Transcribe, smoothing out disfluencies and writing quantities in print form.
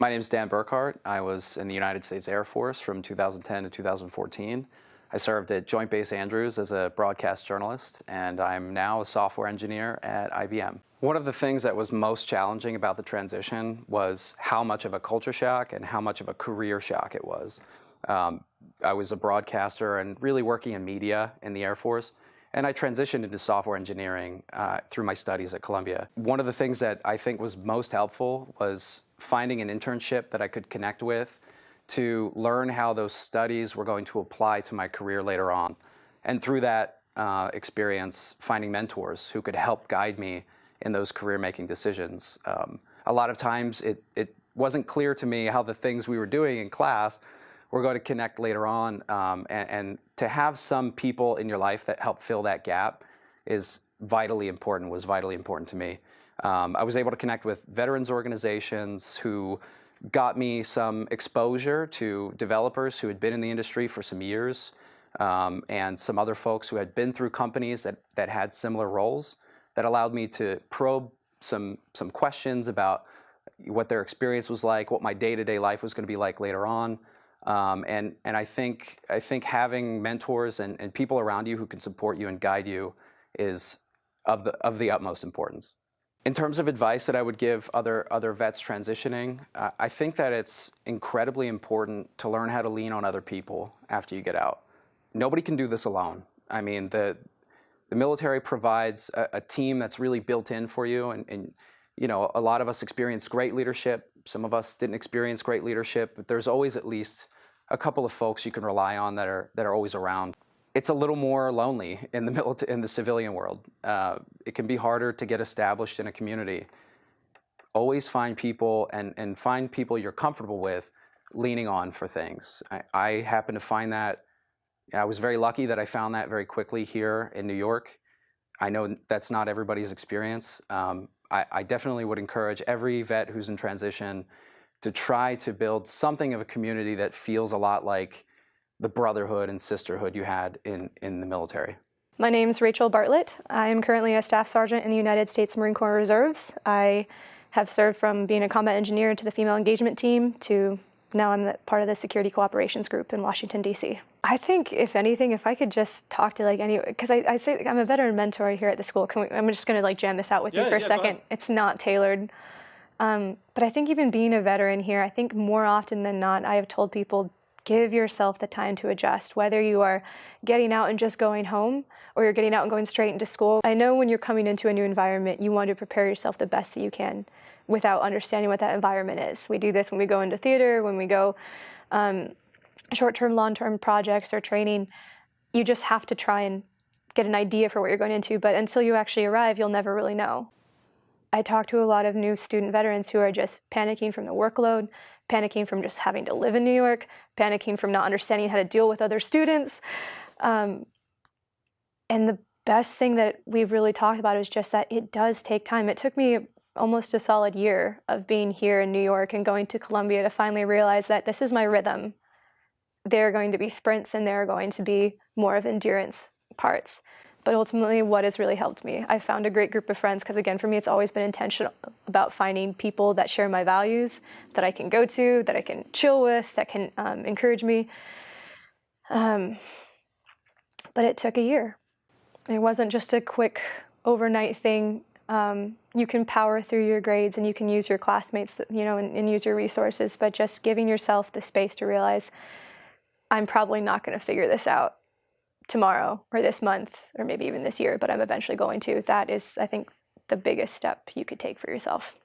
My name is Dan Burkhardt. I was in the United States Air Force from 2010 to 2014. I served at Joint Base Andrews as a broadcast journalist, and I'm now a software engineer at IBM. One of the things that was most challenging about the transition was how much of a culture shock and how much of a career shock it was. I was a broadcaster and really working in media in the Air Force, and I transitioned into software engineering through my studies at Columbia. One of the things that I think was most helpful was finding an internship that I could connect with to learn how those studies were going to apply to my career later on. And through that experience, finding mentors who could help guide me in those career-making decisions. A lot of times it wasn't clear to me how the things we were doing in class were going to connect later on, and to have some people in your life that help fill that gap was vitally important to me. I was able to connect with veterans organizations who got me some exposure to developers who had been in the industry for some years, and some other folks who had been through companies that had similar roles that allowed me to probe some questions about what their experience was like, what my day-to-day life was going to be like later on. And I think having mentors and people around you who can support you and guide you is of the utmost importance. In terms of advice that I would give other vets transitioning, I think that it's incredibly important to learn how to lean on other people after you get out. Nobody can do this alone. I mean, the military provides a team that's really built in for you, and you know, a lot of us experienced great leadership. Some of us didn't experience great leadership, but there's always at least a couple of folks you can rely on that are always around. It's a little more lonely in the civilian world. It can be harder to get established in a community. Always find people and find people you're comfortable with leaning on for things. I happen to find that. I was very lucky that I found that very quickly here in New York. I know that's not everybody's experience. I definitely would encourage every vet who's in transition to try to build something of a community that feels a lot like the brotherhood and sisterhood you had in the military. My name's Rachel Bartlett. I am currently a staff sergeant in the United States Marine Corps Reserves. I have served from being a combat engineer to the female engagement team to now I'm part of the security cooperations group in Washington, D.C. I think, if anything, if I could just talk to because I say I'm a veteran mentor here at the school. I'm just going to jam this out with you for a second. It's not tailored. But I think even being a veteran here, I think more often than not, I have told people, give yourself the time to adjust, whether you are getting out and just going home or you're getting out and going straight into school. I know when you're coming into a new environment, you want to prepare yourself the best that you can without understanding what that environment is. We do this when we go into theater, when we go short-term, long-term projects or training. You just have to try and get an idea for what you're going into, but until you actually arrive, you'll never really know. I talk to a lot of new student veterans who are just panicking from the workload, panicking from just having to live in New York, panicking from not understanding how to deal with other students. And the best thing that we've really talked about is just that it does take time. It took me almost a solid year of being here in New York and going to Columbia to finally realize that this is my rhythm. There are going to be sprints and there are going to be more of endurance parts. But ultimately, what has really helped me, I found a great group of friends, because again, for me, it's always been intentional about finding people that share my values, that I can go to, that I can chill with, that can encourage me. But it took a year. It wasn't just a quick overnight thing. You can power through your grades and you can use your classmates, and use your resources, but just giving yourself the space to realize, I'm probably not going to figure this out tomorrow or this month or maybe even this year, but I'm eventually going to. That is, I think, the biggest step you could take for yourself.